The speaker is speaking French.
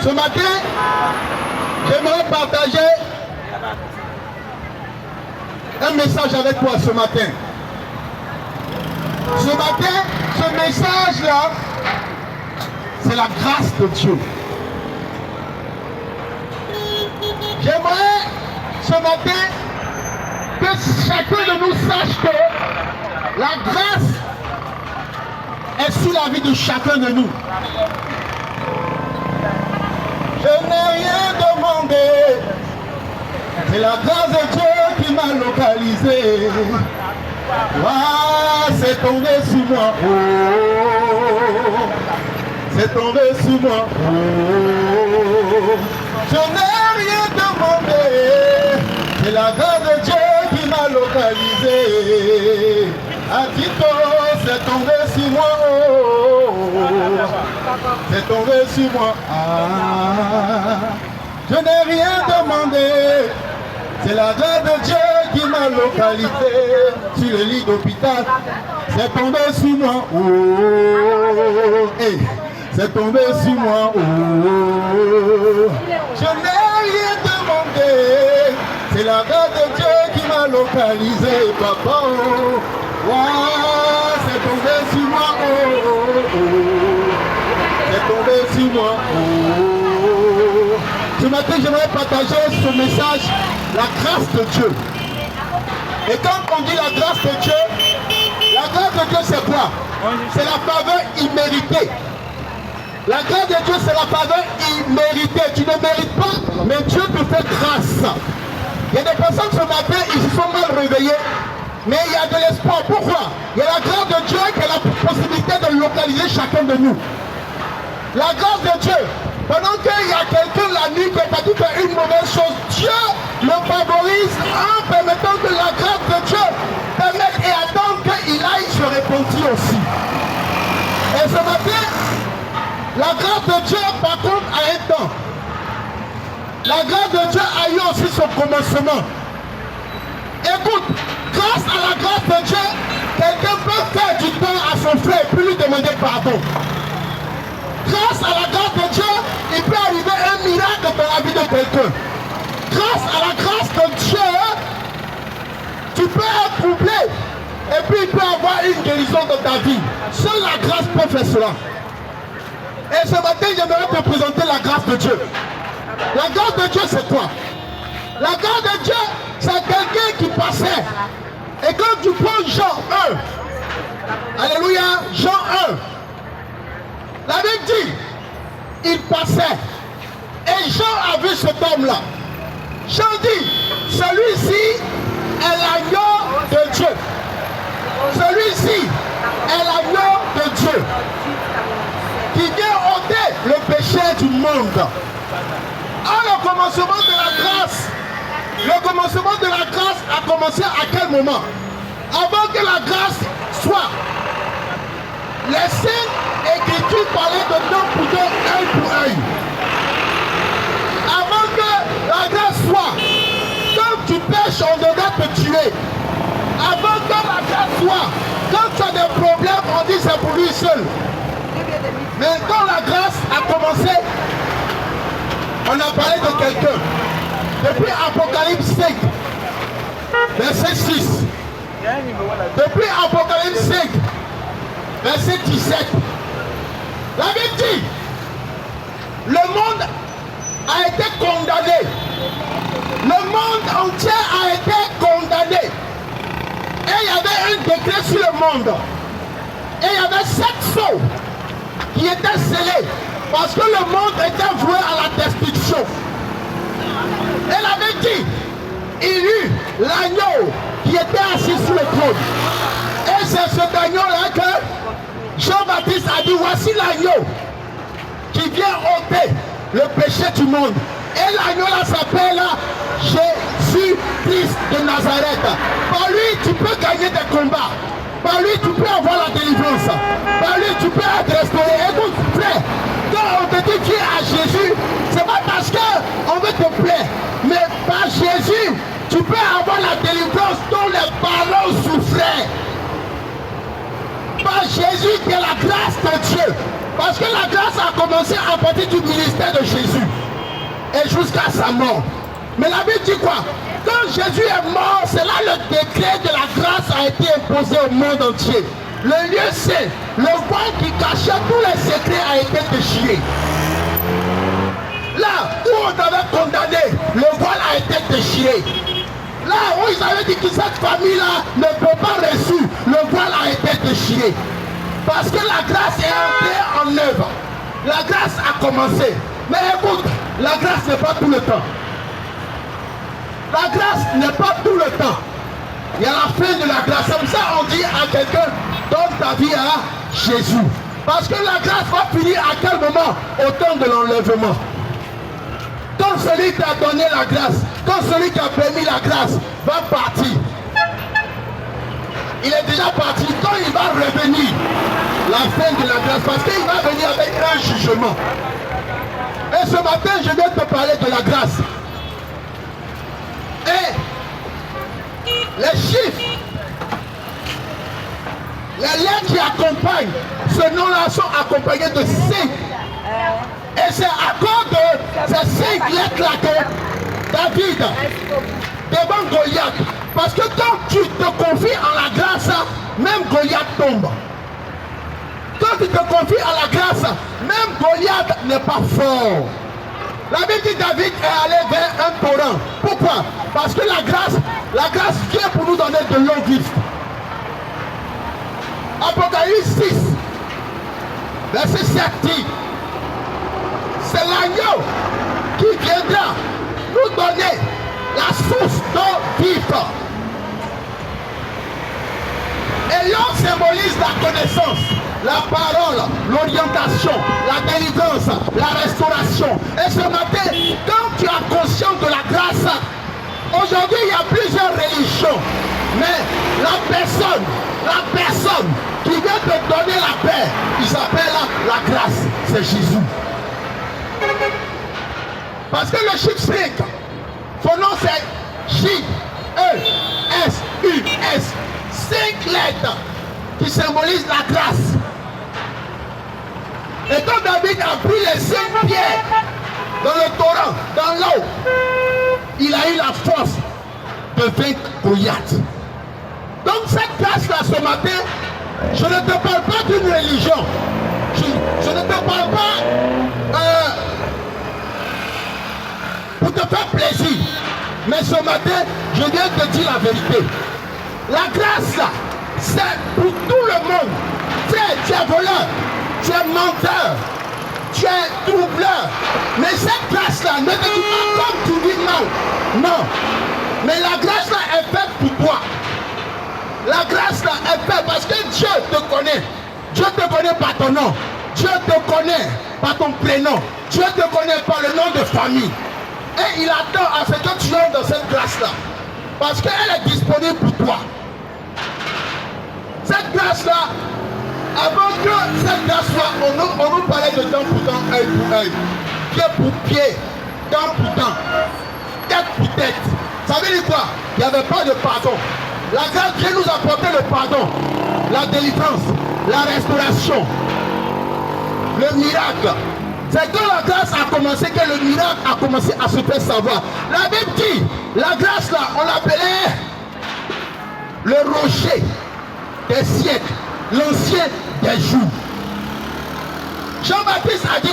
Ce matin, j'aimerais partager un message avec toi ce matin. Ce matin, ce message-là, c'est la grâce de Dieu. J'aimerais ce matin que chacun de nous sache que la grâce est sur la vie de chacun de nous. Je n'ai rien demandé, c'est la grâce de Dieu qui m'a localisé. Ah, c'est tombé sur moi, oh, c'est tombé sur moi, oh. Je n'ai rien demandé, c'est la grâce de Dieu qui m'a localisé. À Tito, c'est tombé sur moi, oh, c'est tombé sur moi. Ah, je n'ai rien demandé, c'est la grâce de Dieu qui m'a localisé sur le lit d'hôpital. C'est tombé sur moi, oh, hey, c'est tombé sur moi, oh. Je n'ai rien demandé, c'est la grâce de Dieu qui m'a localisé, papa, oh. Wow, c'est tombé sur moi, oh, oh, oh. C'est tombé sur moi, oh. Ce matin, j'aimerais partager ce message, la grâce de Dieu. Et quand on dit la grâce de Dieu, la grâce de Dieu c'est quoi? C'est la faveur imméritée. La grâce de Dieu c'est la faveur imméritée. Tu ne mérites pas, mais Dieu te fait grâce. Il y a des personnes ce matin, ils se sont mal réveillés, mais il y a de l'espoir. Pourquoi? Il y a la grâce de Dieu qui a la possibilité de localiser chacun de nous. La grâce de Dieu. Pendant qu'il y a quelqu'un la nuit qui a dû faire une mauvaise chose, Dieu le favorise en permettant que la grâce de Dieu permette et attende qu'il aille se repentir aussi. Et ce matin, la grâce de Dieu par contre a un temps. La grâce de Dieu a eu aussi son commencement. Écoute, grâce à la grâce de Dieu, quelqu'un peut faire du temps à son frère et puis lui demander pardon. Grâce à la grâce de Dieu, il peut arriver un miracle dans la vie de quelqu'un. Grâce à la grâce de Dieu, tu peux être troublé et puis il peut avoir une guérison dans ta vie. Seule la grâce peut faire cela. Et ce matin, j'aimerais te présenter la grâce de Dieu. La grâce de Dieu, c'est quoi? La grâce de Dieu, c'est quelqu'un qui passait. Et quand tu prends Jean 1, alléluia, Jean 1, la Bible dit, il passait. Et Jean a vu cet homme-là. Jean dit, celui-ci est l'agneau de Dieu. Celui-ci est l'agneau de Dieu qui vient ôter le péché du monde. À le commencement de la grâce, le commencement de la grâce a commencé à quel moment? Avant que la grâce soit. Les saintes écritures parlaient de dents pour dents, œil pour œil. Avant que la grâce soit, quand tu pêches, on devrait te tuer. Avant que la grâce soit, quand tu as des problèmes, on dit c'est pour lui seul. Mais quand la grâce a commencé, on a parlé de quelqu'un. Depuis Apocalypse 5, verset 6. Depuis Apocalypse 5, verset 17. La Bible dit, le monde a été condamné. Le monde entier a été condamné. Et il y avait un décret sur le monde. Et il y avait 7 sceaux qui étaient scellés. Parce que le monde était voué à la destruction. Et la Bible dit, il y eut l'agneau qui était assis sur le trône. Et c'est cet agneau-là que Jean-Baptiste a dit, voici l'agneau qui vient ôter le péché du monde. Et l'agneau là s'appelle Jésus-Christ de Nazareth. Par lui, tu peux gagner des combats. Par lui, tu peux avoir la délivrance. Par lui, tu peux être restauré. Écoute, frère, quand on te dit tu es à Jésus, c'est pas parce qu'on veut te plaire. Mais par Jésus, tu peux avoir la délivrance dont les ballons souffraient. Par Jésus qui est la grâce de Dieu. Parce que la grâce a commencé à partir du ministère de Jésus et jusqu'à sa mort. Mais la Bible dit quoi? Quand Jésus est mort, c'est là le décret de la grâce a été imposé au monde entier. Le lieu c'est, le voile qui cachait tous les secrets a été déchiré. Là où on avait condamné, le voile a été déchiré. Là où ils avaient dit que cette famille-là ne peut pas reçu, le voile a été déchiré. Parce que la grâce est entrée en œuvre. La grâce a commencé. Mais écoute, la grâce n'est pas tout le temps. La grâce n'est pas tout le temps. Il y a la fin de la grâce. Comme ça, on dit à quelqu'un, donne ta vie à Jésus. Parce que la grâce va finir à quel moment? Au temps de l'enlèvement. Quand celui qui a donné la grâce, quand celui qui a permis la grâce va partir, il est déjà parti. Quand il va revenir, la fin de la grâce, parce qu'il va venir avec un jugement. Et ce matin, je viens te parler de la grâce. Et les chiffres, les lettres qui accompagnent ce nom-là sont accompagnées de 5. Et c'est à cause de ces 5 lettres-là que David, devant Goliath, parce que quand tu te confies en la grâce, même Goliath tombe. Quand tu te confies à la grâce, même Goliath n'est pas fort. La Bible dit David est allé vers un torrent. Pourquoi? Parce que la grâce vient pour nous donner de l'eau vive. Apocalypse 6, verset 7 dit, c'est l'agneau qui viendra nous donner la source d'eau vive. Et l'eau symbolise la connaissance, la parole, l'orientation, la délivrance, la restauration. Et ce matin, quand tu as conscience de la grâce, aujourd'hui il y a plusieurs religions, mais la personne qui vient te donner la paix, il s'appelle la grâce, c'est Jésus. Parce que le chiffre 5, son nom c'est J-E-S-U-S. 5 lettres qui symbolisent la grâce. Et quand David a pris les 5 pierres dans le torrent, dans l'eau, il a eu la force de vaincre Goliath. Donc cette grâce-là ce matin, je ne te parle pas d'une religion. Je ne te parle pas pour te faire plaisir. Mais ce matin, je viens te dire la vérité. La grâce là, c'est pour tout le monde. Tu es voleur, tu es menteur, tu es troubleur. Mais cette grâce là, ne te dis pas comme tu dis mal. Non. Mais la grâce là est faite pour toi. La grâce là est faite parce que Dieu te connaît. Dieu te connaît par ton nom. Dieu te connaît par ton prénom. Dieu te connaît par le nom de famille. Et il attend à ce que tu entres dans cette grâce là. Parce qu'elle est disponible pour toi. Cette grâce-là, avant que cette grâce-là, on nous parlait de dent pour dent, œil pour œil, pied pour pied, dent pour dent, tête pour tête. Ça veut dire quoi? Il n'y avait pas de pardon. La grâce vient nous apporter le pardon, la délivrance, la restauration, le miracle. C'est quand la grâce a commencé que le miracle a commencé à se faire savoir. La Bible dit, la grâce là, on l'appelait le rocher des siècles, l'ancien des jours. Jean-Baptiste a dit